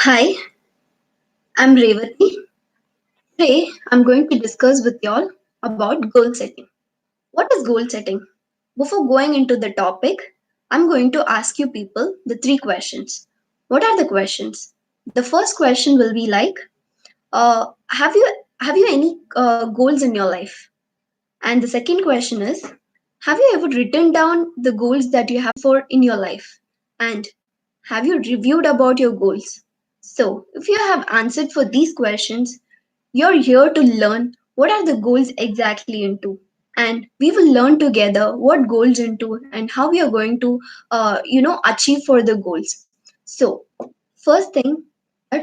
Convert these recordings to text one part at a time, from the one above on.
Hi, I'm Revati. Today, I'm going to discuss with y'all about goal setting. What is goal setting? Before going into the topic, I'm going to ask you people the three questions. What are the questions? The first question will be like, have you any goals in your life? And the second question is, have you ever written down the goals that you have for in your life? And have you reviewed about your goals? So, if you have answered for these questions, you're here to learn what are the goals exactly into. And we will learn together what goals into and how we are going to, achieve for the goals. So, first thing,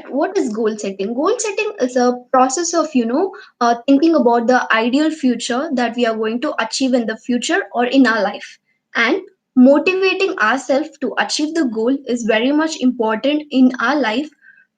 what is goal setting? Goal setting is a process of, thinking about the ideal future that we are going to achieve in the future or in our life. And motivating ourselves to achieve the goal is very much important in our life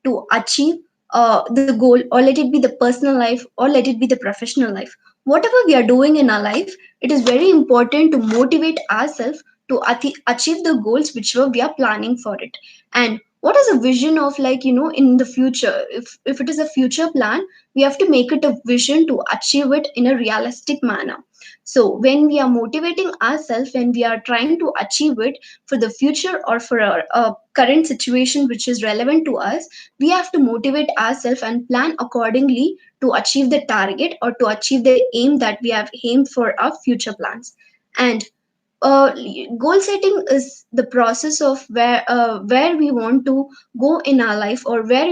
to achieve the goal, or let it be the personal life or let it be the professional life. Whatever we are doing in our life, it is very important to motivate ourselves to achieve the goals whichever we are planning for it. And what is a vision of, like, in the future? If it is a future plan, we have to make it a vision to achieve it in a realistic manner. So when we are motivating ourselves, when we are trying to achieve it for the future or for a current situation which is relevant to us, we have to motivate ourselves and plan accordingly to achieve the target or to achieve the aim that we have aimed for our future plans. And uh, goal setting is the process of where we want to go in our life, or where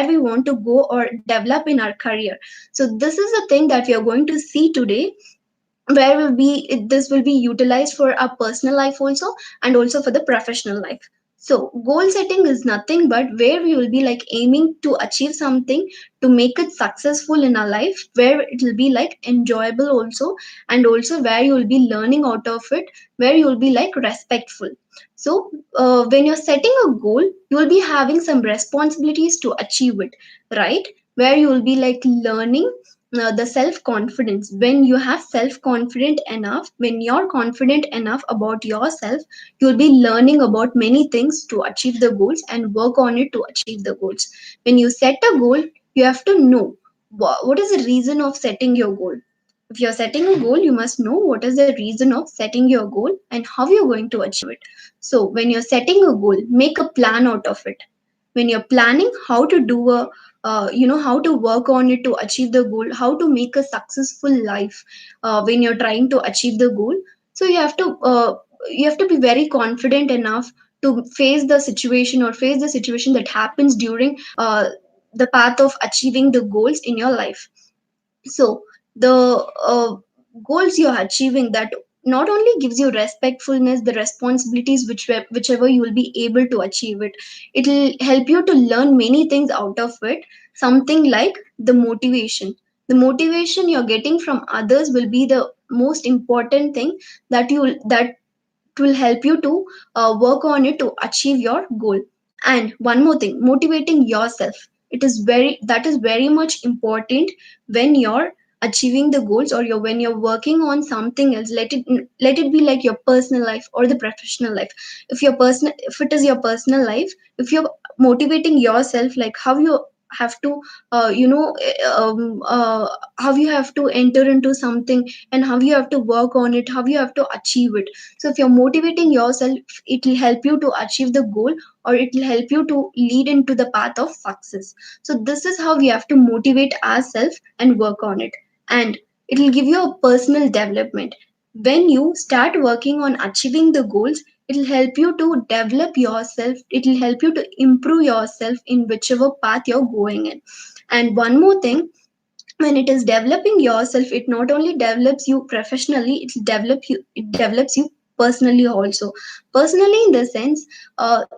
we want to go or develop in our career. So this is the thing that we are going to see today, where this will be utilized for our personal life also, and also for the professional life. So goal setting is nothing but where we will be like aiming to achieve something, to make it successful in our life, where it will be like enjoyable also, and also where you will be learning out of it, where you will be like respectful. So when you're setting a goal, you will be having some responsibilities to achieve it, right? Where you will be like learning the self confidence. When you have self confident enough, when you're confident enough about yourself, you'll be learning about many things to achieve the goals and work on it to achieve the goals. When you set a goal, you have to know what is the reason of setting your goal. If you're setting a goal, you must know what is the reason of setting your goal and how you're going to achieve it. So when you're setting a goal, make a plan out of it. When you're planning how to do a how to work on it to achieve the goal, how to make a successful life when you're trying to achieve the goal. So you have to be very confident enough to face the situation, or face the situation that happens during the path of achieving the goals in your life. So the goals you're achieving, that not only gives you respectfulness, the responsibilities whichever you will be able to achieve it, it will help you to learn many things out of it. Something like the motivation you're getting from others will be the most important thing that will help you to work on it to achieve your goal. And one more thing, motivating yourself, that is very much important when you're achieving the goals, or when you're working on something else. Let it be like your personal life or the professional life. If it is your personal life, if you're motivating yourself, like how you have to uh, you know um, uh, how you have to enter into something, and how you have to work on it, how you have to achieve it. So if you're motivating yourself, it will help you to achieve the goal, or it will help you to lead into the path of success. So this is how we have to motivate ourselves and work on it. And it will give you a personal development. When you start working on achieving the goals, it will help you to develop yourself, it will help you to improve yourself in whichever path you're going in. And one more thing, when it is developing yourself, it not only develops you professionally, it develops you personally also. Personally, in the sense,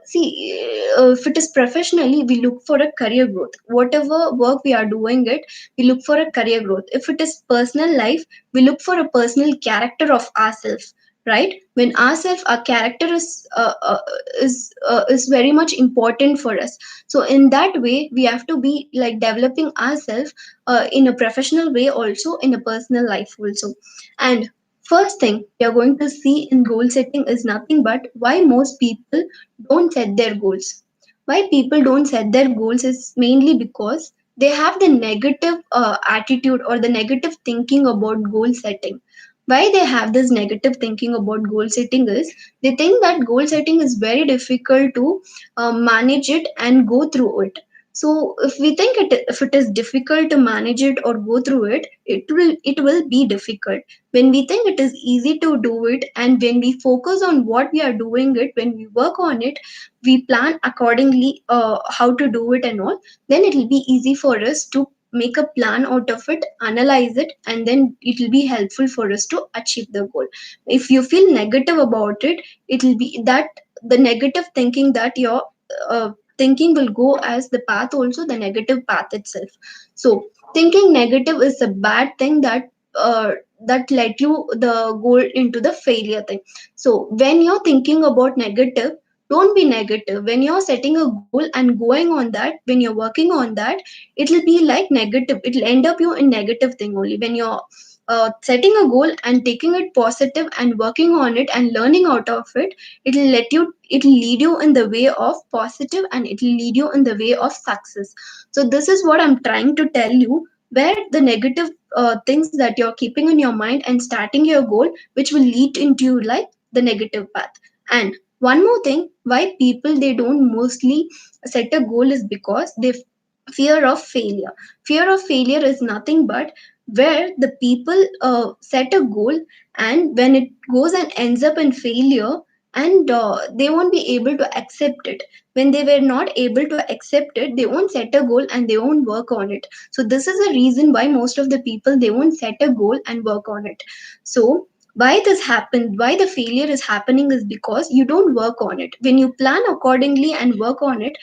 see, if it is professionally, we look for a career growth. Whatever work we are doing it, we look for a career growth. If it is personal life, we look for a personal character of ourselves, right? When ourselves, our character is very much important for us. So in that way, we have to be like developing ourselves in a professional way, also in a personal life also. And first thing we are going to see in goal setting is nothing but why most people don't set their goals. Why people don't set their goals is mainly because they have the negative attitude or the negative thinking about goal setting. Why they have this negative thinking about goal setting is they think that goal setting is very difficult to manage it and go through it. So if we think if it is difficult to manage it or go through it, it will be difficult. When we think it is easy to do it, and when we focus on what we are doing it, when we work on it, we plan accordingly how to do it and all, then it will be easy for us to make a plan out of it, analyze it, and then it will be helpful for us to achieve the goal. If you feel negative about it, it will be that the negative thinking that your thinking will go as the path, also the negative path itself. So thinking negative is a bad thing uh, that led you the goal into the failure thing. So when you're thinking about negative, don't be negative. When you're setting a goal and going on that, when you're working on that, it'll be like negative, it'll end up you in negative thing only. When you're setting a goal and taking it positive and working on it and learning out of it, it'll lead you in the way of positive, and it'll lead you in the way of success. So this is what I'm trying to tell you, where the negative things that you're keeping in your mind and starting your goal, which will lead into like the negative path. And one more thing, why people they don't mostly set a goal is because they fear of failure. Fear of failure is nothing but where the people set a goal, and when it goes and ends up in failure, and they won't be able to accept it. When they were not able to accept it, they won't set a goal and they won't work on it. So this is a reason why most of the people they won't set a goal and work on it. So why this happened, why the failure is happening, is because you don't work on it. When you plan accordingly and work on it,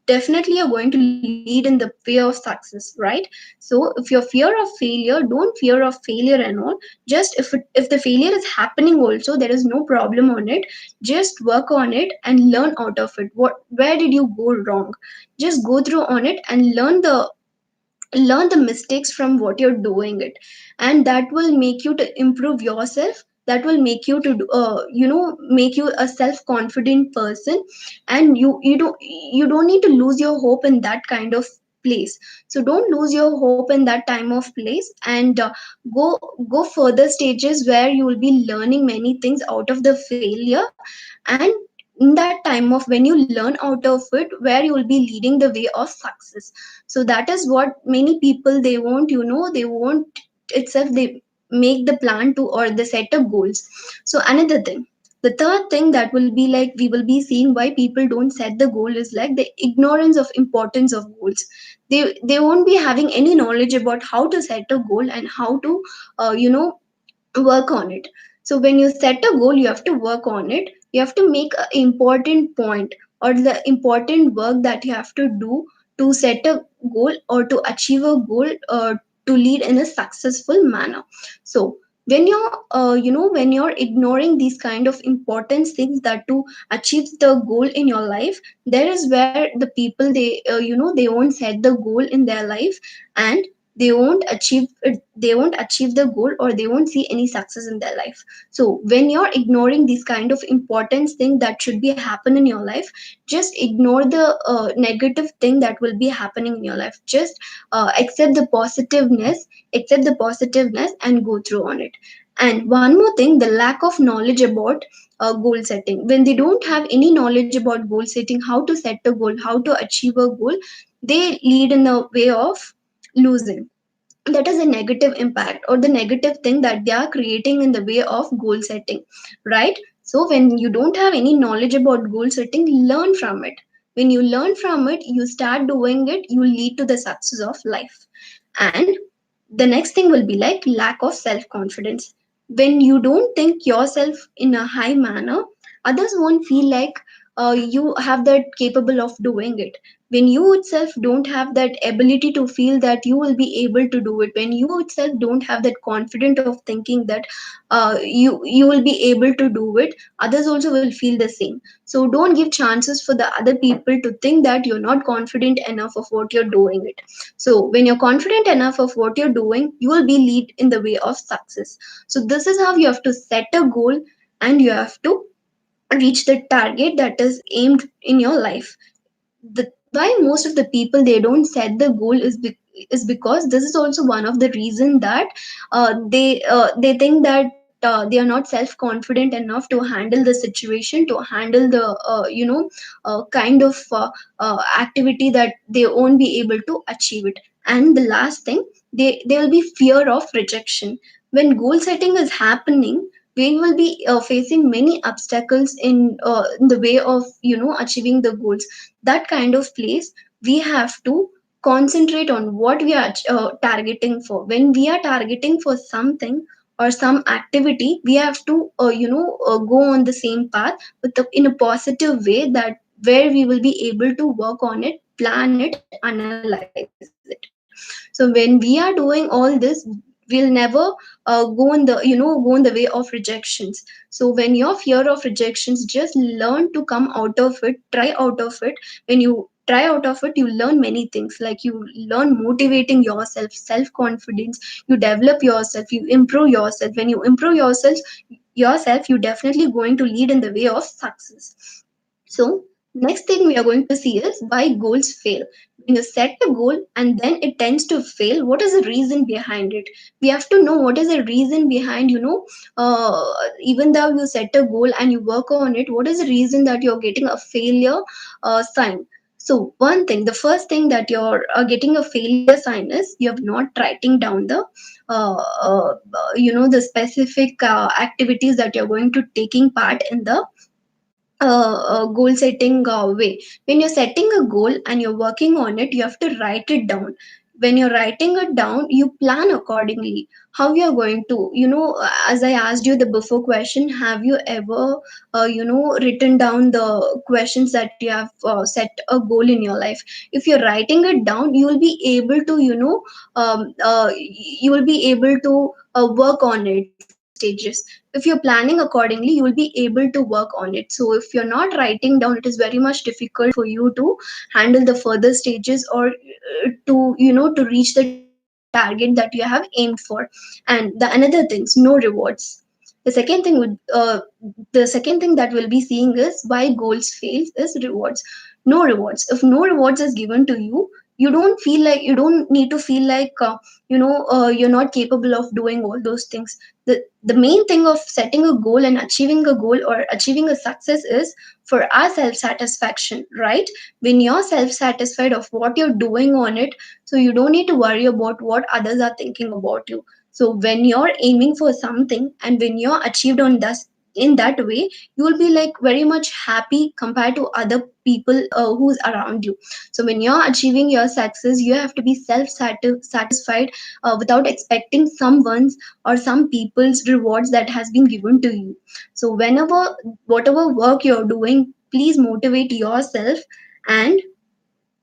definitely you're going to lead in the way of success, right? So if you're fear of failure, don't fear of failure and all. Just if the failure is happening also, there is no problem on it. Just work on it and learn out of it. What, where did you go wrong? Just go through on it and learn the mistakes from what you're doing it, and that will make you to improve yourself. That will make you to make you a self confident person. And you don't need to lose your hope in that kind of place. So don't lose your hope in that time of place, and go go further stages where you will be learning many things out of the failure. And in that time of when you learn out of it, where you will be leading the way of success. So that is what many people they won't, they won't itself, they make the plan to, or they set up goals. So another thing, the third thing that will be like we will be seeing why people don't set the goal is like the ignorance of importance of goals. They won't be having any knowledge about how to set a goal and how to work on it. So when you set a goal, you have to work on it. You have to make an important point, or the important work that you have to do to set a goal or to achieve a goal, to lead in a successful manner. So when you're ignoring these kind of important things that to achieve the goal in your life, there is where the people they won't set the goal in their life, and they won't achieve it, they won't achieve the goal, or they won't see any success in their life. So when you're ignoring these kind of important thing that should be happen in your life, just ignore the negative thing that will be happening in your life. Just accept the positiveness and go through on it. And one more thing, the lack of knowledge about goal setting. When they don't have any knowledge about goal setting, how to set a goal, how to achieve a goal, they lead in a way of losing. That is a negative impact or the negative thing that they are creating in the way of goal setting, right? So when you don't have any knowledge about goal setting, learn from it. When you learn from it, you start doing it, you lead to the success of life. And the next thing will be like lack of self confidence. When you don't think yourself in a high manner, others won't feel like you have that capable of doing it. When you itself don't have that ability to feel that you will be able to do it, when you itself don't have that confidence of thinking that you will be able to do it, others also will feel the same. So don't give chances for the other people to think that you're not confident enough of what you're doing it. So when you're confident enough of what you're doing, you will be lead in the way of success. So this is how you have to set a goal, and you have to reach the target that is aimed in your life. the why most of the people they don't set the goal is because this is also one of the reason that they think that they are not self confident enough to handle the situation, to handle the kind of activity that they won't be able to achieve it. And the last thing, there will be fear of rejection. When goal setting is happening, we will be facing many obstacles in the way of achieving the goals. That kind of place, we have to concentrate on what we are targeting for. When we are targeting for something or some activity, we have to go on the same path in a positive way, that where we will be able to work on it, plan it, analyze it. So when we are doing all this, we'll never go in the way of rejections. So when your fear of rejections, just learn to come out of it, try out of it. When you try out of it, you learn many things, like you learn motivating yourself, self confidence, you develop yourself, you improve yourself. When you improve yourself, you definitely going to lead in the way of success. So, next thing we are going to see is why goals fail. When you set a goal and then it tends to fail, what is the reason behind it? We have to know what is the reason behind, even though you set a goal and you work on it, what is the reason that you're getting a failure sign? So, one thing, the first thing that you're getting a failure sign is you have not writing down the specific activities that you're going to taking part in the goal setting way. When you're setting a goal and you're working on it, you have to write it down. When you're writing it down, you plan accordingly how you're going to, as I asked you the before question, have you ever written down the questions that you have set a goal in your life? If you're writing it down, you will be able to you will be able to work on it stages. If you're planning accordingly, you will be able to work on it. So if you're not writing down, it is very much difficult for you to handle the further stages, or to reach the target that you have aimed for. And the another things, no rewards. The second thing would the second thing that we'll be seeing is why goals fails is rewards. No rewards. If no rewards is given to you, you don't need to feel like you're not capable of doing all those things. The main thing of setting a goal and achieving a goal or achieving a success is for our self satisfaction, right? When you're self satisfied of what you're doing on it, so you don't need to worry about what others are thinking about you. So when you're aiming for something and when you're achieved on this in that way, you will be like very much happy compared to other people who's around you. So when you're achieving your success, you have to be self satisfied without expecting someone's or some people's rewards that has been given to you. So whenever whatever work you're doing, please motivate yourself and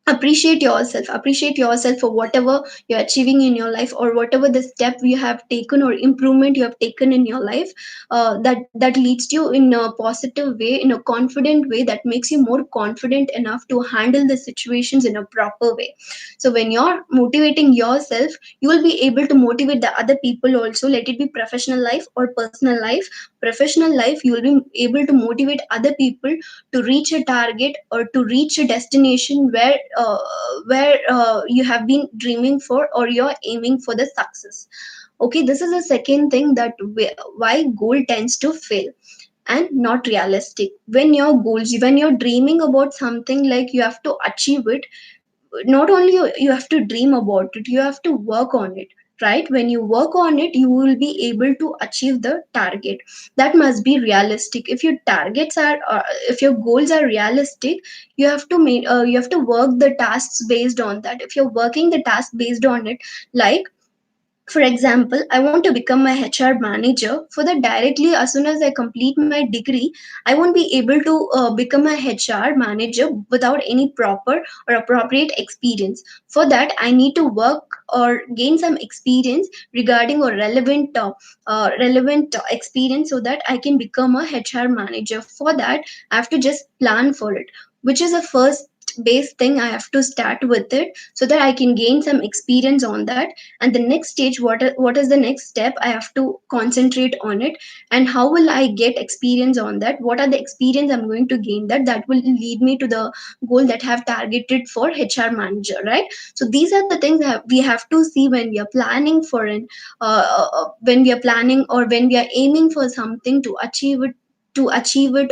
appreciate yourself for whatever you're achieving in your life, or whatever the step you have taken or improvement you have taken in your life, that leads you in a positive way, in a confident way, that makes you more confident enough to handle the situations in a proper way. So when you're motivating yourself, you will be able to motivate the other people also, let it be professional life or personal life. Professional life, you will be able to motivate other people to reach a target or to reach a destination where you have been dreaming for, or you're aiming for the success. Okay, this is the second thing, that why goal tends to fail and not realistic. When you're dreaming about something, like you have to achieve it, not only you have to dream about it, you have to work on it, right? When you work on it, you will be able to achieve the target. That must be realistic. If your targets are if your goals are realistic, you have to work the tasks based on that. If you're working the task based on it, like for example, I want to become a HR manager. For that, directly as soon as I complete my degree, I won't be able to become a HR manager without any proper or appropriate experience. For that, I need to work or gain some experience regarding or relevant experience, so that I can become a HR manager. For that, I have to just plan for it, which is the first base thing I have to start with it, so that I can gain some experience on that. And the next stage, what is the next step I have to concentrate on it, and how will I get experience on that, what are the experience I'm going to gain, that will lead me to the goal that I have targeted for HR manager, right? So these are the things that we have to see when we are planning for an when we are planning, or when we are aiming for something to achieve it,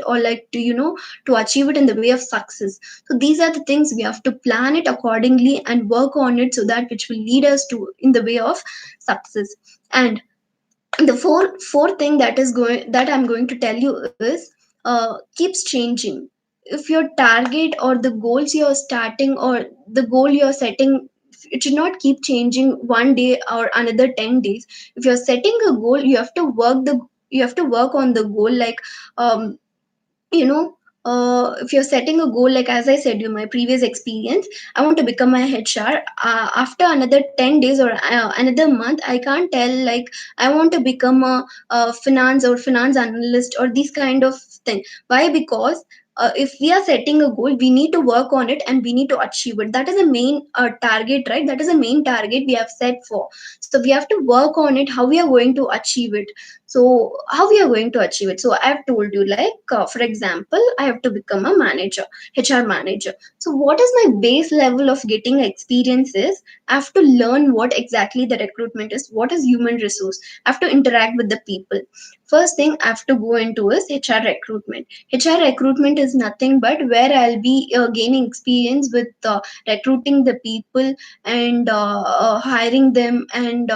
or like to achieve it in the way of success. So these are the things we have to plan it accordingly and work on it, so that which will lead us to in the way of success. And the fourth thing that I'm going to tell you is, keeps changing. If your target or the goals you're starting, or the goal you're setting, it should not keep changing one day or another 10 days. If you're setting a goal, you have to work on the goal, like, um you know if you're setting a goal, like as I said you, my previous experience, I want to become a HR. After another 10 days or another month, I can't tell like I want to become a finance or finance analyst or these kind of thing. Why? Because if we are setting a goal, we need to work on it and we need to achieve it. That is the main target, right? That is the main target we have set for. So we have to work on it, how we are going to achieve it. So how we are going to achieve it? So I have told you, like, for example, I have to become a manager, HR manager. So what is my base level of getting experience is, I have to learn what exactly the recruitment is, what is human resource. I have to interact with the people. First thing I have to go into is HR recruitment. HR recruitment is nothing but where I'll be gaining experience with recruiting the people, and hiring them, and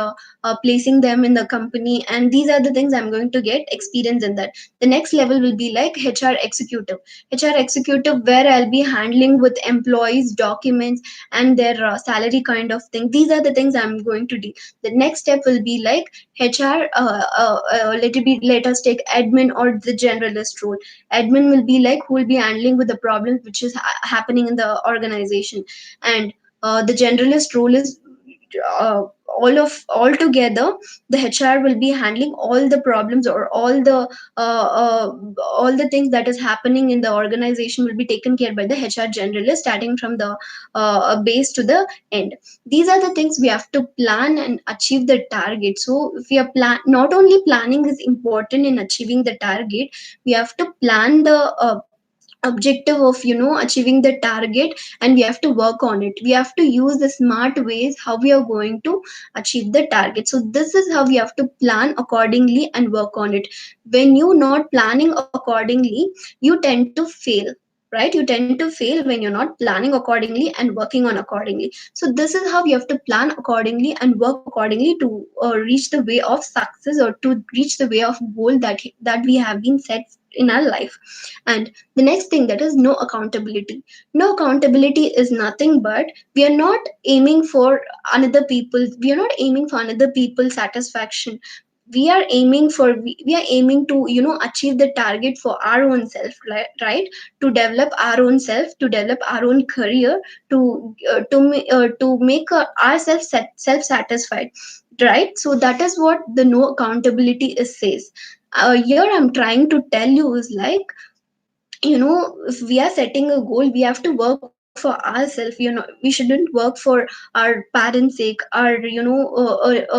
placing them in the company, and these are the things I'm going to get experience in that. The next level will be like HR executive, where I'll be handling with employees documents and their salary kind of thing. These are the things I'm going to do. The next step will be like HR, let us take admin or the generalist role. Admin will be like who will be handling with the problems which is happening in the organization. And the generalist role is, uh, all together, the HR will be handling all the problems, or all the things that is happening in the organization will be taken care by the HR generalist, starting from the base to the end. These are the things we have to plan and achieve the target. So if we are not only planning is important in achieving the target, we have to plan the objective of achieving the target, and we have to work on it. We have to use the smart ways how we are going to achieve the target. So this is how we have to plan accordingly and work on it. When you not planning accordingly, you tend to fail, right? You tend to fail when you're not planning accordingly and working on accordingly. So this is how you have to plan accordingly and work accordingly to reach the way of success, or to reach the way of goal that we have been set in our life. And the next thing, that is no accountability. No accountability is nothing but we are not aiming for we are not aiming for another people's satisfaction. We are aiming to achieve the target for our own self, right? To develop our own self, to develop our own career, to make ourselves self satisfied, right? So that is what the no accountability is says. Here I'm trying to tell you is like, if we are setting a goal, we have to work for ourselves. We shouldn't work for our parents sake, our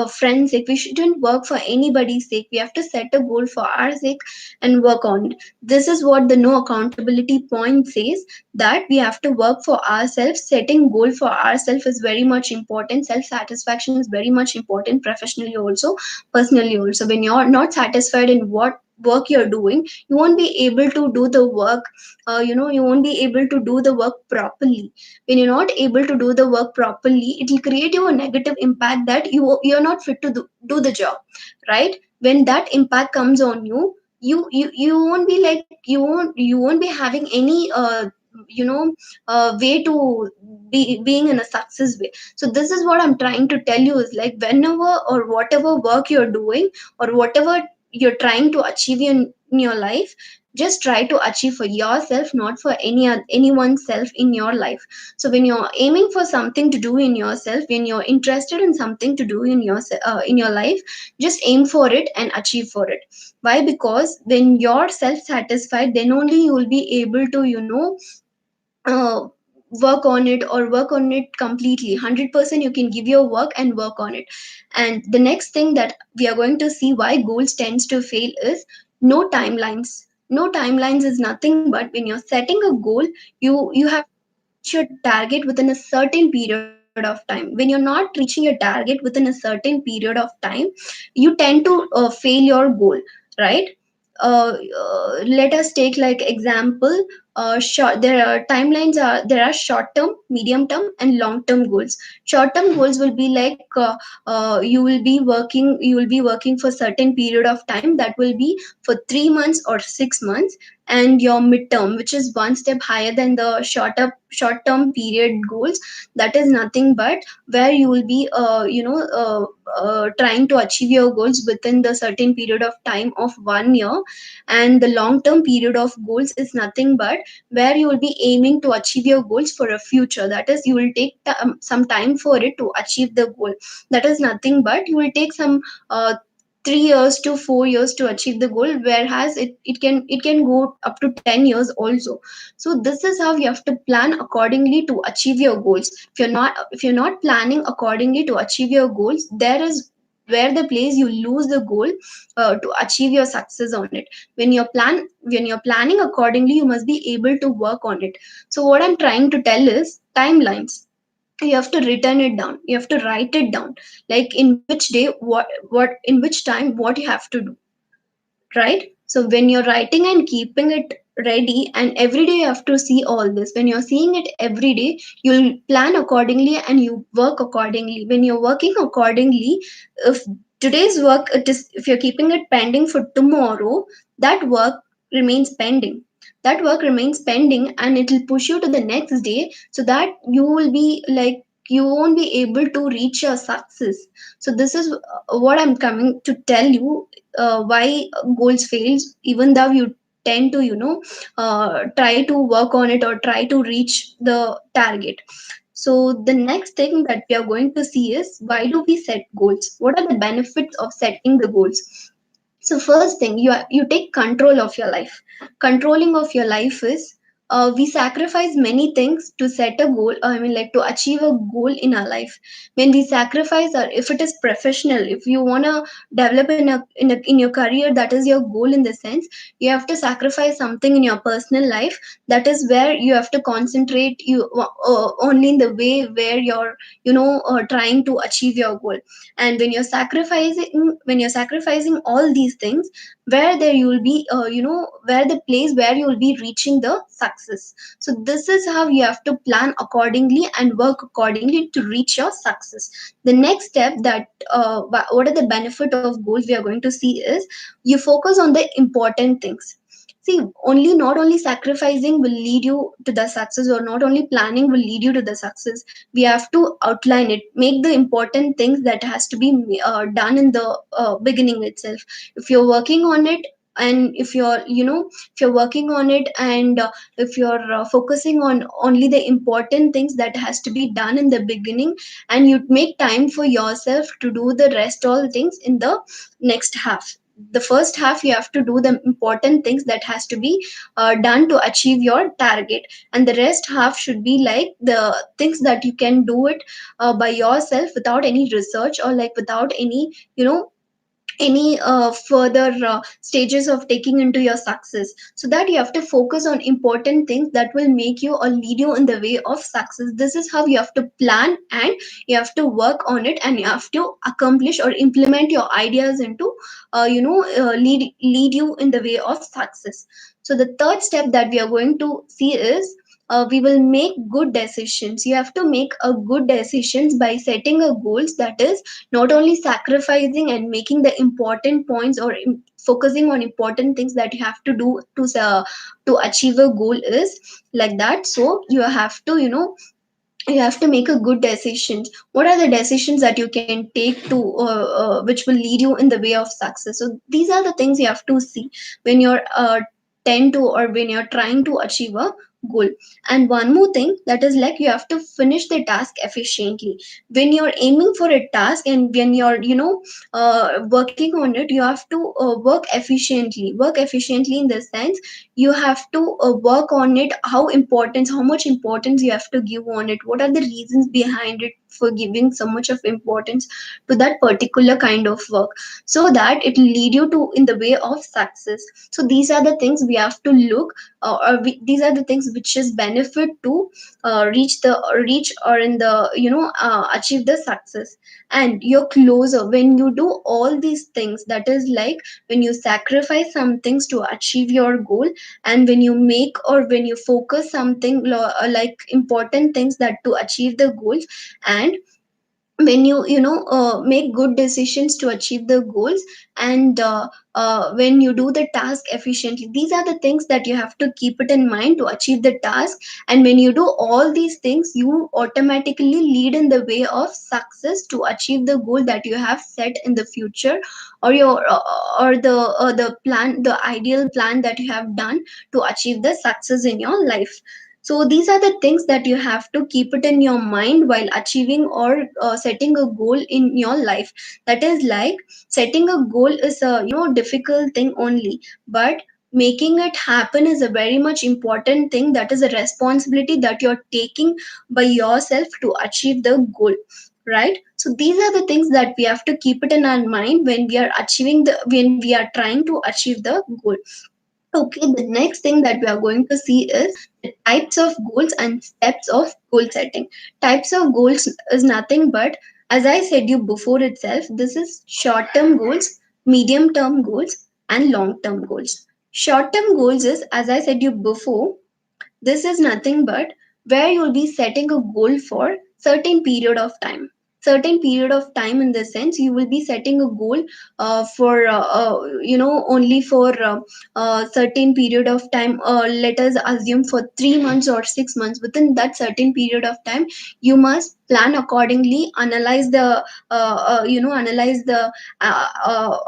friends sake. We shouldn't work for anybody's sake. We have to set a goal for our sake and work on it. This is what the no accountability point says, that we have to work for ourselves. Setting goal for ourselves is very much important. Self satisfaction is very much important, professionally also, personally also. When you're not satisfied in what work you're doing, you won't be able to do the work. You won't be able to do the work properly. When you're not able to do the work properly, it will create you a negative impact, that you're not fit to do the job, right? When that impact comes on you, you won't be like, you won't be having any you know way to be being in a success way. So this is what I'm trying to tell you is like, whenever or whatever work you're doing, or whatever you're trying to achieve in your life, just try to achieve for yourself, not for anyone's self in your life. So when you're aiming for something to do in yourself, when you're interested in something to do in your life, just aim for it and achieve for it. Why? Because when you're self satisfied, then only you will be able to uh, work on it or work on it completely. 100% you can give your work and work on it. And the next thing that we are going to see why goals tends to fail is no timelines. No timelines is nothing but when you're setting a goal, you have your target within a certain period of time. When you're not reaching your target within a certain period of time, you tend to fail your goal, right? Let us take like example. There are timelines, are there are short term, medium term and long term goals. Short term goals will be like you will be working for certain period of time, that will be for 3 months or 6 months. And your midterm, which is one step higher than the short term period goals, that is nothing but where you will be trying to achieve your goals within the certain period of time of 1 year. And the long term period of goals is nothing but where you will be aiming to achieve your goals for a future, that is you will take some time for it to achieve the goal. That is nothing but you will take some 3 years to 4 years to achieve the goal, whereas it can go up to 10 years also. So this is how you have to plan accordingly to achieve your goals. If you're not planning accordingly to achieve your goals, there is where the place you lose the goal to achieve your success on it. When you're planning accordingly, you must be able to work on it. So what I'm trying to tell is timelines. You have to written it down, you have to write it down, like in which day, what in which time, what you have to do, right? So when you're writing and keeping it ready, and every day you have to see all this, when you're seeing it every day, you'll plan accordingly and you work accordingly. When you're working accordingly, if today's work, if you're keeping it pending for tomorrow, that work remains pending. That work remains pending and it will push you to the next day, so that you will be like, you won't be able to reach your success. So this is what I'm coming to tell you, why goals fails, even though you tend to try to work on it or try to reach the target. So the next thing that we are going to see is, why do we set goals? What are the benefits of setting the goals? So first thing, you take control of your life. Controlling of your life is, we sacrifice many things to set a goal. I mean, like to achieve a goal in our life. When we sacrifice, or if it is professional, if you wanna develop in your career, that is your goal in the sense, you have to sacrifice something in your personal life. That is where you have to concentrate you only in the way where you're trying to achieve your goal. And when you're sacrificing all these things, where there you will be where the place where you will be reaching the success. So this is how you have to plan accordingly and work accordingly to reach your success. The next step that what are the benefit of goals we are going to see is, you focus on the important things. See, only not only sacrificing will lead you to the success, or not only planning will lead you to the success. We have to outline it, make the important things that has to be done in the beginning itself. If you're working on it, and if you're working on it, and if you're focusing on only the important things that has to be done in the beginning, and you make time for yourself to do the rest all things in the next half. The first half you have to do the important things that has to be done to achieve your target, and the rest half should be like the things that you can do it by yourself, without any research, or like without any further stages of taking into your success. So that you have to focus on important things that will make you or lead you in the way of success. This is how you have to plan, and you have to work on it, and you have to accomplish or implement your ideas into lead you in the way of success. So the third step that we are going to see is, we will make good decisions. You have to make a good decisions by setting a goals, that is not only sacrificing and making the important points, or focusing on important things that you have to do to achieve a goal is like that. So you have to make a good decisions. What are the decisions that you can take to which will lead you in the way of success? So these are the things you have to see when you're tend to, or when you're trying to achieve a goal. And one more thing, that is like you have to finish the task efficiently. When you're aiming for a task and when you're working on it, you have to work efficiently in the sense you have to work on it, how much importance you have to give on it, what are the reasons behind it for giving so much of importance to that particular kind of work, so that it will lead you to in the way of success. So these are the things we have to look, these are the things which is benefit to reach or in the achieve the success. And you're closer when you do all these things, that is like when you sacrifice some things to achieve your goal, and when you make or when you focus something like important things that to achieve the goals, and when you make good decisions to achieve the goals, and when you do the task efficiently, these are the things that you have to keep it in mind to achieve the task. And when you do all these things, you automatically lead in the way of success to achieve the goal that you have set in the future, or your the plan, the ideal plan that you have done to achieve the success in your life. So these are the things that you have to keep it in your mind while achieving or setting a goal in your life. That is like setting a goal is a difficult thing only, but making it happen is a very much important thing. That is a responsibility that you're taking by yourself to achieve the goal, right? So these are the things that we have to keep it in our mind when we are achieving the when we are trying to achieve the goal. Okay, the next thing that we are going to see is the types of goals and steps of goal setting. Types of goals is nothing but, as I said you before itself, this is short term goals, medium term goals, and long term goals. Short term goals is, as I said you before, this is nothing but where you'll be setting a goal for certain period of time. Certain period of time in the sense you will be setting a goal for only for certain period of time. Let us assume for 3 months or 6 months. Within that certain period of time, you must plan accordingly. Analyze the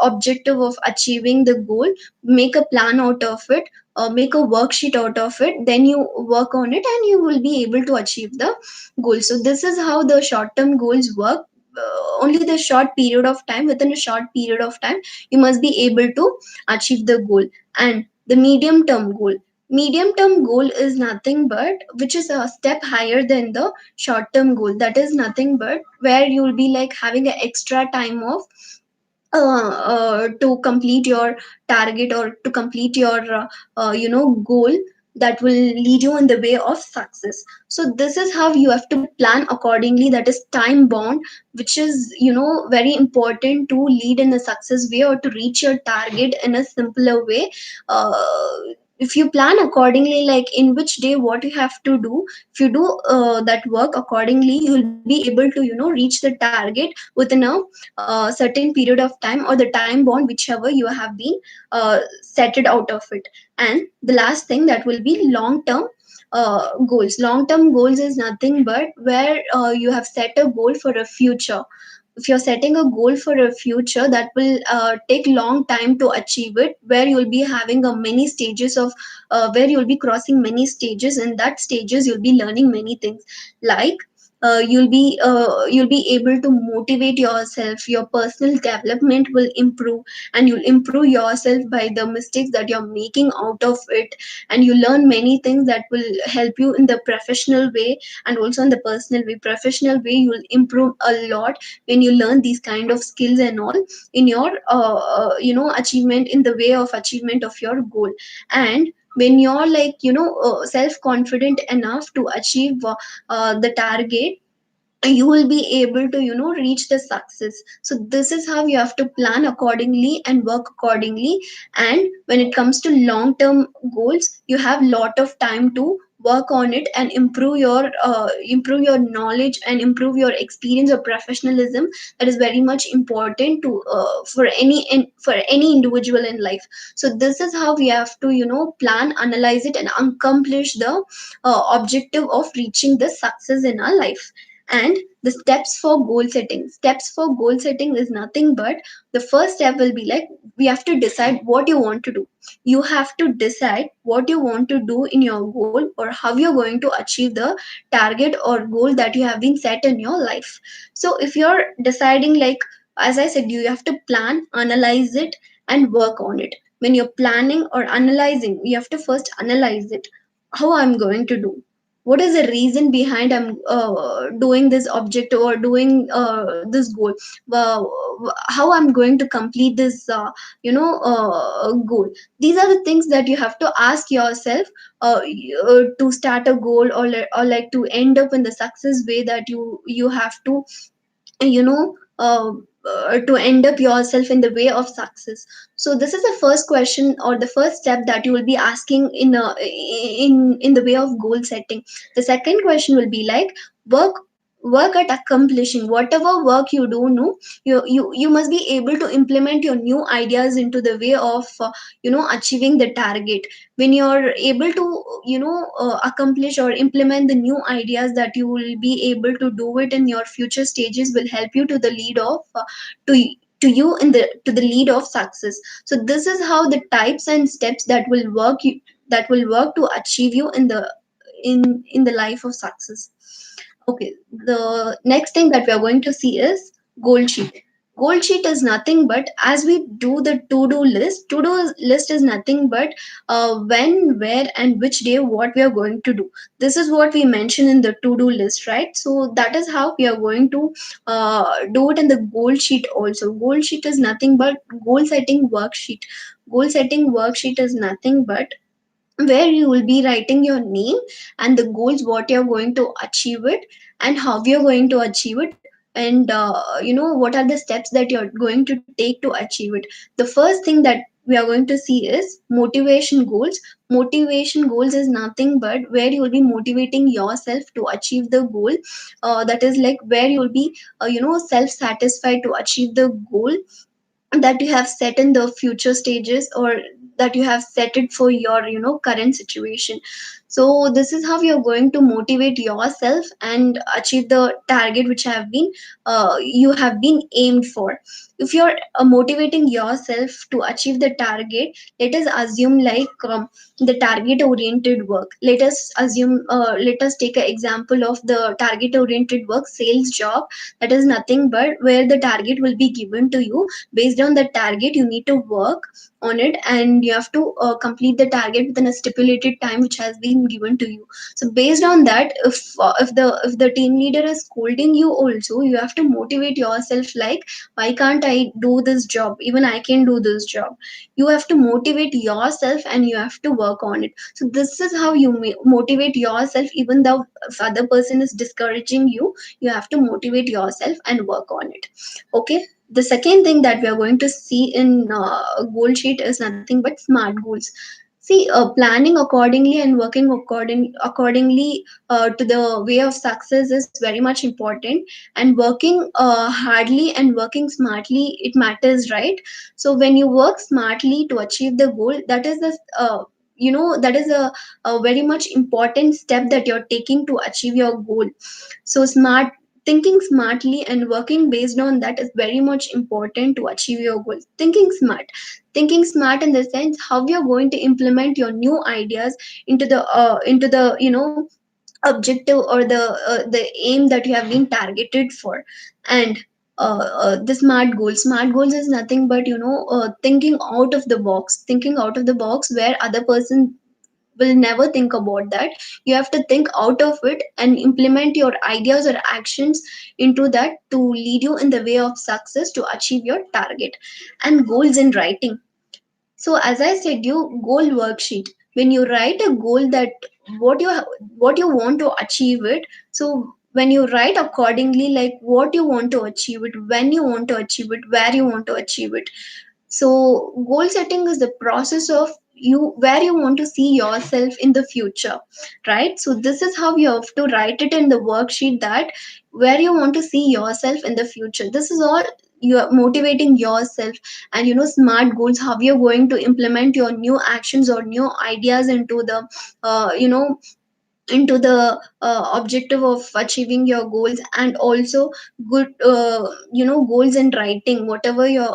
objective of achieving the goal. Make a plan out of it, make a worksheet out of it, then you work on it and you will be able to achieve the goal. So this is how the short term goals work. Only the short period of time, within a short period of time, you must be able to achieve the goal. And the medium term goal is nothing but which is a step higher than the short term goal. That is nothing but where you will be like having an extra time of to complete your target or to complete your goal that will lead you in the way of success. So this is how you have to plan accordingly. That is time bound, which is very important to lead in a success way or to reach your target in a simpler way. uh, if you plan accordingly, like in which day what you have to do, if you do that work accordingly, you will be able to reach the target within a certain period of time or the time bond whichever you have been set it out of it. And the last thing, that will be long term goals. Long term goals is nothing but where you have set a goal for a future. If you're setting a goal for a future, that will take long time to achieve it, where you'll be having a many stages of where you'll be crossing many stages. In that stages you'll be learning many things, like you'll be able to motivate yourself, your personal development will improve, and you'll improve yourself by the mistakes that you're making out of it. And you learn many things that will help you in the professional way and also in the personal way. Professional way, you'll improve a lot when you learn these kind of skills and all in your achievement, in the way of achievement of your goal. And when you're like self confident enough to achieve the target, you will be able to reach the success. So this is how you have to plan accordingly and work accordingly. And when it comes to long term goals, you have lot of time to work on it and improve your knowledge and improve your experience or professionalism. That is very much important to for any individual in life. So this is how we have to plan, analyze it, and accomplish the objective of reaching the success in our life. And the steps for goal setting, is nothing but the first step will be like, we have to decide what you want to do. You have to decide what you want to do in your goal, or how you're going to achieve the target or goal that you have been set in your life. So if you're deciding, like, as I said, you have to plan, analyze it, and work on it. When you're planning or analyzing, you have to first analyze it. How I'm going to do, what is the reason behind I'm doing this object or doing this goal, how I'm going to complete this goal. These are the things that you have to ask yourself to start a goal, or like to end up in the success way that you have to, you know uh, to end up yourself in the way of success. So this is the first question, or the first step that you will be asking in the way of goal setting. The second question will be like, work work at accomplishing whatever work you do. No, you must be able to implement your new ideas into the way of achieving the target. When you're able to accomplish or implement the new ideas, that you will be able to do it in your future stages, will help you to the lead of to to you in the to the lead of success. So this is how the types and steps that will work to achieve you in the life of success. Okay, the next thing that we are going to see is goal sheet. Goal sheet is nothing but, as we do the to do list is nothing but when, where, and which day what we are going to do. This is what we mention in the to do list, right? So that is how we are going to do it in the goal sheet also. Goal sheet is nothing but goal setting worksheet. Goal setting worksheet is nothing but where you will be writing your name and the goals, what you're going to achieve it, and how you're going to achieve it, and what are the steps that you're going to take to achieve it. The first thing that we are going to see is motivation goals. Motivation goals is nothing but where you will be motivating yourself to achieve the goal. That is like where you will be self satisfied to achieve the goal that you have set in the future stages, or that you have set it for your current situation. So this is how you're going to motivate yourself and achieve the target which you have been aimed for. If you're motivating yourself to achieve the target, let us assume like the target oriented work. Let us take an example of the target oriented work, sales job. That is nothing but where the target will be given to you. Based on the target, you need to work on it, and you have to complete the target within a stipulated time which has been given to you. So based on that, if the team leader is scolding you also, you have to motivate yourself like, why can't I do this job? Even I can do this job. You have to motivate yourself and you have to work on it. So this is how you motivate yourself. Even though if other person is discouraging you, you have to motivate yourself and work on it. Okay, the second thing that we are going to see in goal sheet is nothing but smart goals. See, planning accordingly and working accordingly to the way of success is very much important. And working hardly and working smartly, it matters, right? So when you work smartly to achieve the goal, that is that is a very much important step that you're taking to achieve your goal. So thinking smartly and working based on that is very much important to achieve your goals. Thinking smart in the sense how you're going to implement your new ideas into the objective, or the aim that you have been targeted for. And the smart goals is nothing but thinking out of the box where other person will never think about that. You have to think out of it and implement your ideas or actions into that to lead you in the way of success to achieve your target. And goals in writing. So as I said, you goal worksheet. When you write a goal, that what you what you want to achieve it. So when you write accordingly, like what you want to achieve it, when you want to achieve it, where you want to achieve it. So goal setting is the process of you where you want to see yourself in the future, right? So this is how you have to write it in the worksheet, that where you want to see yourself in the future. This is all you are motivating yourself. And smart goals, how you're going to implement your new actions or new ideas into the uh, you know into the objective of achieving your goals, and also good goals in writing. Whatever your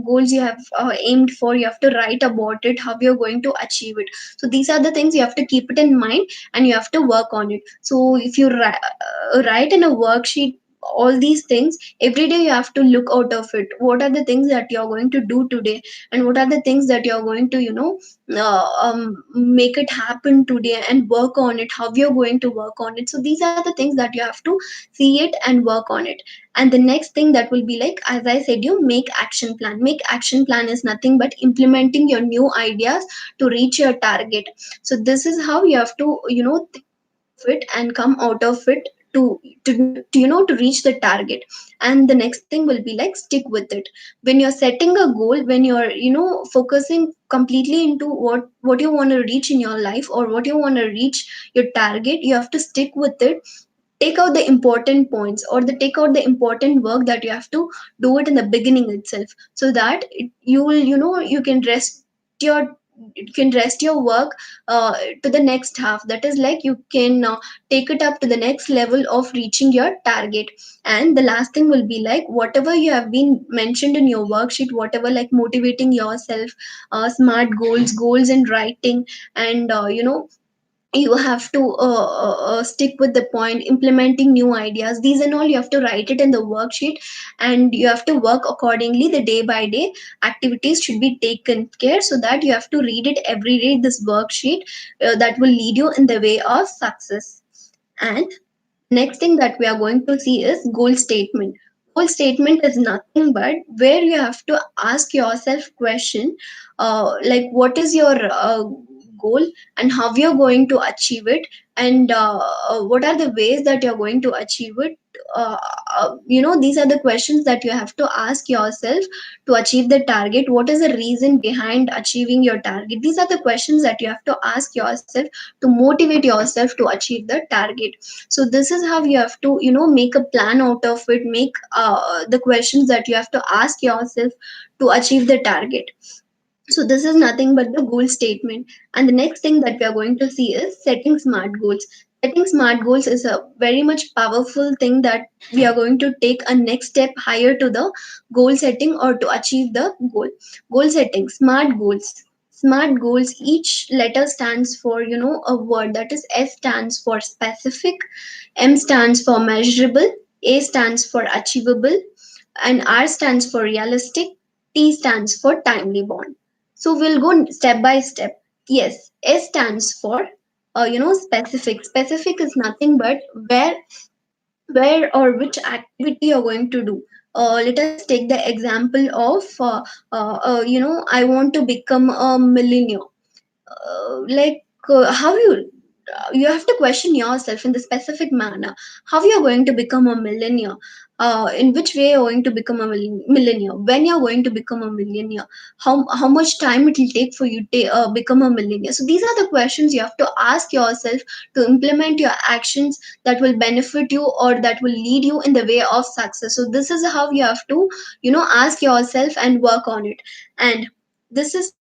goals you have aimed for, you have to write about it, how you're going to achieve it. So these are the things you have to keep it in mind, and you have to work on it. So if you write in a worksheet all these things every day, you have to look out of it, what are the things that you're going to do today, and what are the things that you're going to make it happen today, and work on it, how you're going to work on it. So these are the things that you have to see it and work on it. And the next thing that will be like, as I said, you make action plan. Make action plan is nothing but implementing your new ideas to reach your target. So this is how you have to it and come out of it to reach the target. And the next thing will be like, stick with it. When you're setting a goal, when you're focusing completely into what you want to reach in your life, or what you want to reach your target, you have to stick with it. Take out the important points, or the take out the important work that you have to do it in the beginning itself, so that you will you can your rest your work to the next half. That is like, you can take it up to the next level of reaching your target. And the last thing will be like, whatever you have been mentioned in your worksheet, whatever, like motivating yourself, smart goals in writing, and you have to stick with the point, implementing new ideas, these and all, you have to write it in the worksheet, and you have to work accordingly. The day by day activities should be taken care, so that you have to read it every day, this worksheet, that will lead you in the way of success. And next thing that we are going to see is goal statement. Goal statement is nothing but where you have to ask yourself question, like what is your goal, and how you're going to achieve it, and what are the ways that you're going to achieve it. These are the questions that you have to ask yourself to achieve the target. What is the reason behind achieving your target? These are the questions that you have to ask yourself to motivate yourself to achieve the target. So this is how you have to make a plan out of it, make the questions that you have to ask yourself to achieve the target. So this is nothing but the goal statement. And the next thing that we are going to see is setting smart goals. Setting smart goals is a very much powerful thing that we are going to take a next step higher to the goal setting, or to achieve the goal. Goal setting, smart goals. Smart goals, each letter stands for a word. That is, S stands for specific, M stands for measurable, A stands for achievable, and R stands for realistic, T stands for timely bond. So we'll go step by step. Yes, S stands for specific. Specific is nothing but where or which activity you're going to do. Let us take the example of I want to become a millionaire. How you have to question yourself in the specific manner, how you're going to become a millionaire, in which way you're going to become a millionaire, when you're going to become a millionaire, how much time it will take for you to become a millionaire. So these are the questions you have to ask yourself to implement your actions that will benefit you, or that will lead you in the way of success. So this is how you have to ask yourself and work on it. And this is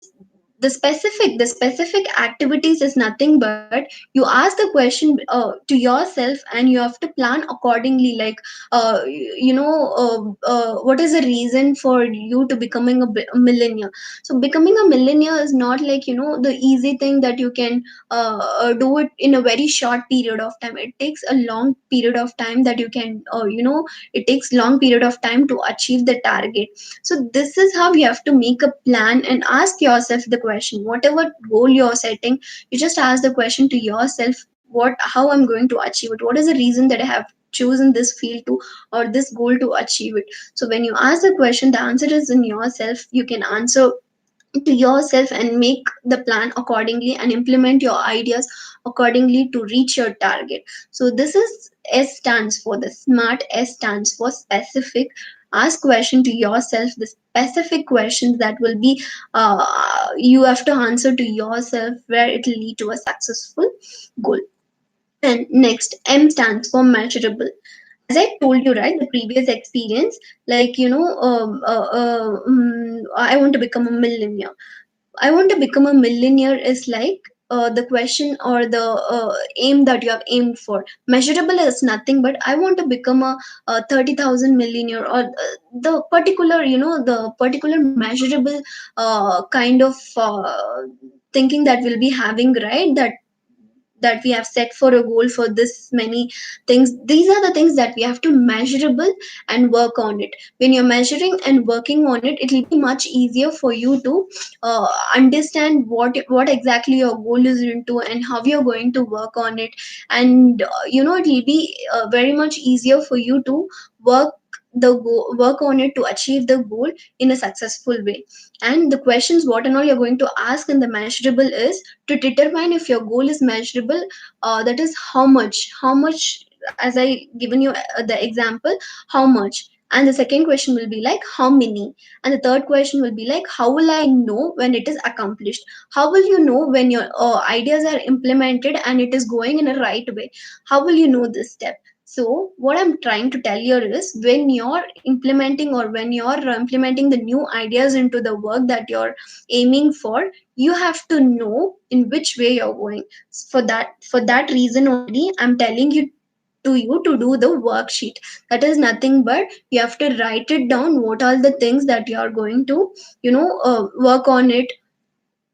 the specific activities is nothing but, you ask the question to yourself, and you have to plan accordingly, like what is the reason for you to becoming a millionaire. So becoming a millionaire is not like the easy thing that you can do it in a very short period of time. It takes a long period of time that you can it takes long period of time to achieve the target. So this is how you have to make a plan and ask yourself the question. Whatever goal you're setting, you just ask the question to yourself, what how I'm going to achieve it? What is the reason that I have chosen this field to, or this goal to achieve it? So when you ask the question, the answer is in yourself. You can answer to yourself and make the plan accordingly and implement your ideas accordingly to reach your target. So this is S stands for the smart. S stands for specific. Ask question to yourself, the specific questions that will be you have to answer to yourself, where it will lead to a successful goal. And next, M stands for measurable. As I told you, right, the previous experience, like I want to become a millionaire. I want to become a millionaire is like the question or the aim that you have aimed for. Measurable is nothing but I want to become a 30,000 millionaire, or the particular, the particular measurable kind of thinking that we'll be having, right? That we have set for a goal for this many things. These are the things that we have to measurable and work on it. When you're measuring and working on it, it will be much easier for you to understand what exactly your goal is into and how you're going to work on it. And it will be very much easier for you to work work on it to achieve the goal in a successful way. And the questions what and all you're going to ask in the measurable is to determine if your goal is measurable. That is how much, as I given you the example, how much. And the second question will be like how many. And the third question will be like how will I know when it is accomplished. How will you know when your ideas are implemented and it is going in a right way. How will you know this step. So what I'm trying to tell you is, when you're implementing or when you're implementing the new ideas into the work that you're aiming for, you have to know in which way you're going. For that reason only, I'm telling you to do the worksheet. That is nothing but you have to write it down, what are the things that you are going to work on it,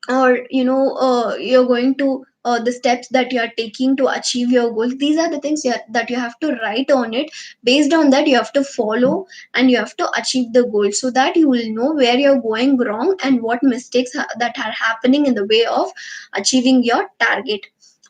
or you're going to the steps that you are taking to achieve your goals. These are the things that you have to write on it. Based on that, you have to follow and you have to achieve the goal, so that you will know where you're going wrong and what mistakes that are happening in the way of achieving your target.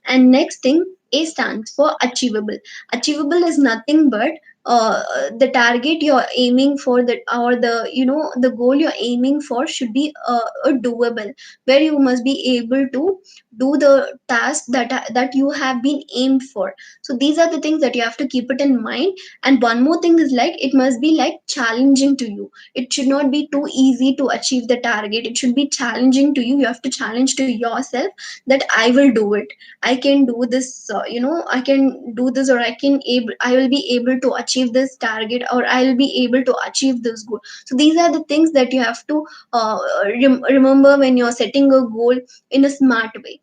And next thing, A stands for achievable. Achievable is nothing but the target you're aiming for, that or the goal you're aiming for should be a doable, where you must be able to do the task that you have been aimed for. So these are the things that you have to keep it in mind. And one more thing is like, it must be like challenging to you. It should not be too easy to achieve the target. It should be challenging to you. You have to challenge to yourself that I will do it. I can do this. I can do this, or I will be able to achieve this target, or I will be able to achieve this goal. So these are the things that you have to remember when you're setting a goal in a smart way.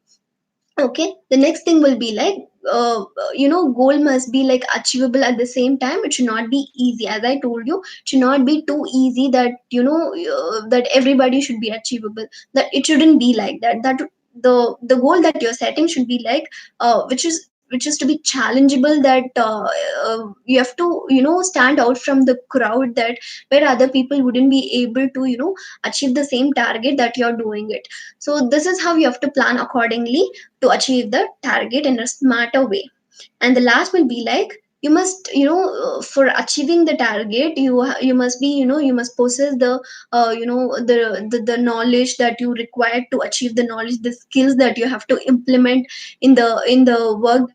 Okay, the next thing will be like, goal must be like achievable. At the same time, it should not be easy. As I told you, it should not be too easy that that everybody should be achievable. That it shouldn't be like that. That the goal that you're setting should be like, which is to be challengeable, that you have to stand out from the crowd, that where other people wouldn't be able to achieve the same target that you're doing it. So this is how you have to plan accordingly to achieve the target in a smarter way. And the last will be like, you must for achieving the target, you must be you must possess the the knowledge that you require to achieve the knowledge, the skills that you have to implement in the work,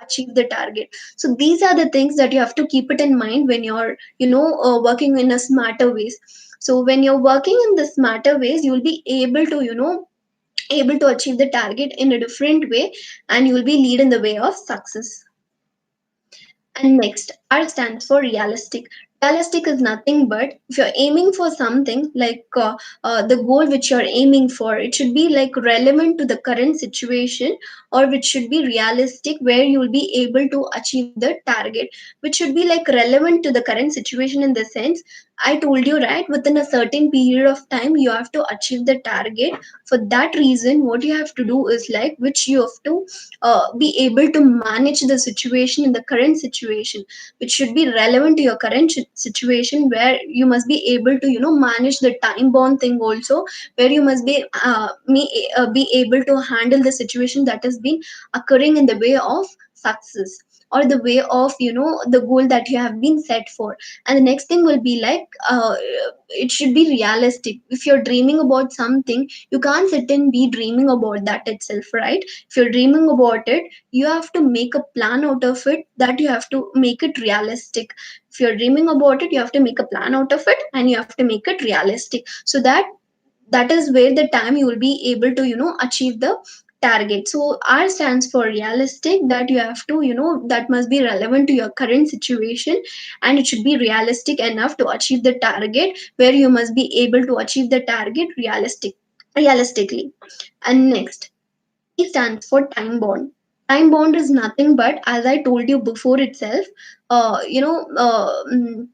achieve the target. So these are the things that you have to keep it in mind when you're working in a smarter ways. So when you're working in the smarter ways, you will be able to able to achieve the target in a different way, and you will be lead in the way of success. And next, R stands for realistic. Realistic is nothing but, if you're aiming for something like the goal which you're aiming for, it should be like relevant to the current situation, or which should be realistic, where you will be able to achieve the target, which should be like relevant to the current situation in the sense, I told you, right, within a certain period of time you have to achieve the target. For that reason, what you have to do is like, which you have to be able to manage the situation in the current situation, which should be relevant to your current situation, where you must be able to manage the time bound thing also, where you must be able to handle the situation that has been occurring in the way of success, or the way of the goal that you have been set for. And the next thing will be like, it should be realistic. If you're dreaming about something, you can't sit and be dreaming about that itself, right? If you're dreaming about it, you have to make a plan out of it, that you have to make it realistic. If you're dreaming about it, you have to make a plan out of it, and you have to make it realistic, so that is where the time you will be able to achieve the target. So R stands for realistic, that you have to that must be relevant to your current situation, and it should be realistic enough to achieve the target, where you must be able to achieve the target realistically. And next, T stands for time bond. Time bond is nothing but, as I told you before itself, you know,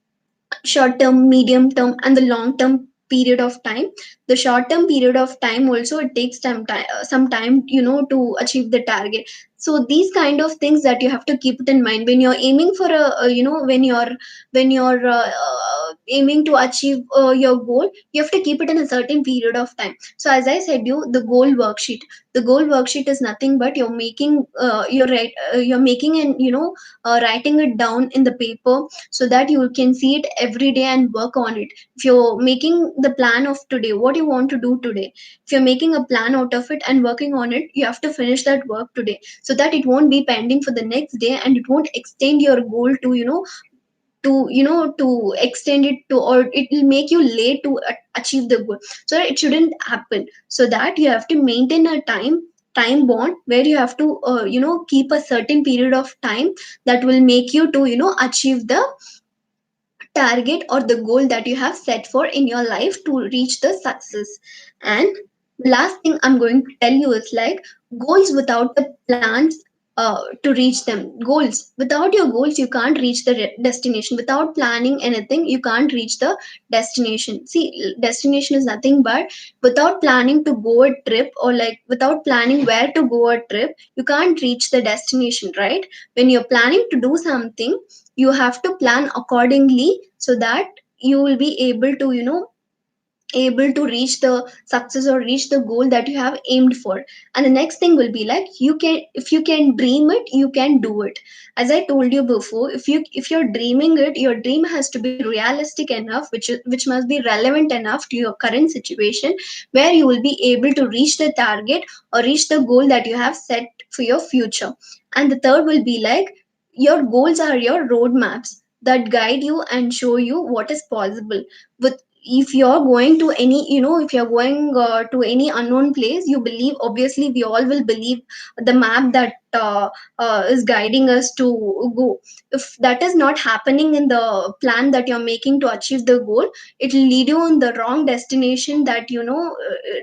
short term, medium term, and the long term period of time. The short term period of time also, it takes some time, to achieve the target. So these kind of things that you have to keep it in mind when you're aiming for when you're aiming to achieve your goal. You have to keep it in a certain period of time. So as I said you, the goal worksheet is nothing but you're making and writing it down in the paper, so that you can see it every day and work on it. If you're making the plan of today, what you want to do today, if you're making a plan out of it and working on it, you have to finish that work today, so that it won't be pending for the next day, and it won't extend your goal to to extend it to, or it will make you late to achieve the goal. So it shouldn't happen. So that you have to maintain a time bond where you have to keep a certain period of time that will make you to achieve the target or the goal that you have set for in your life to reach the success. And the last thing I'm going to tell you is like, goals without the plans to reach them. Goals, without your goals you can't reach the destination. Without planning anything, you can't reach the destination. See, destination is nothing but, without planning to go a trip, or like without planning where to go a trip, you can't reach the destination, right? When you're planning to do something, you have to plan accordingly, so that you will be able to able to reach the success or reach the goal that you have aimed for. And the next thing will be like, you can, if you can dream it, you can do it. As I told you before, if you're dreaming it, your dream has to be realistic enough, which must be relevant enough to your current situation, where you will be able to reach the target or reach the goal that you have set for your future. And the third will be like, your goals are your roadmaps that guide you and show you what is possible. With, if you're going to any, if you're going to any unknown place, you believe, obviously we all will believe the map that is guiding us to go. If that is not happening in the plan that you're making to achieve the goal, it will lead you in the wrong destination, that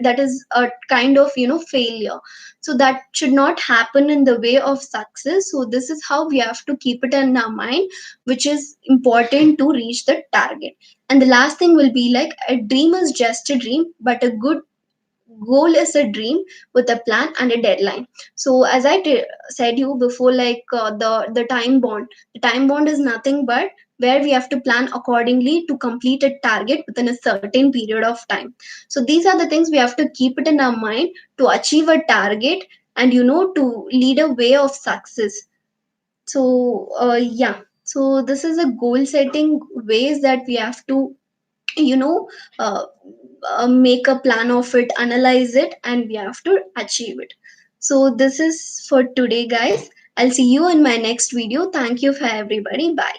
that is a kind of failure. So that should not happen in the way of success. So this is how we have to keep it in our mind, which is important to reach the target. And the last thing will be like, a dream is just a dream, but a good goal is a dream with a plan and a deadline. So as said you before, like the time bond is nothing but where we have to plan accordingly to complete a target within a certain period of time. So these are the things we have to keep it in our mind to achieve a target, and to lead a way of success. So yeah, so this is a goal setting ways that we have to you know uh, make a plan of it, analyze it, and we have to achieve it. So this is for today, guys. I'll see you in my next video. Thank you for everybody. Bye.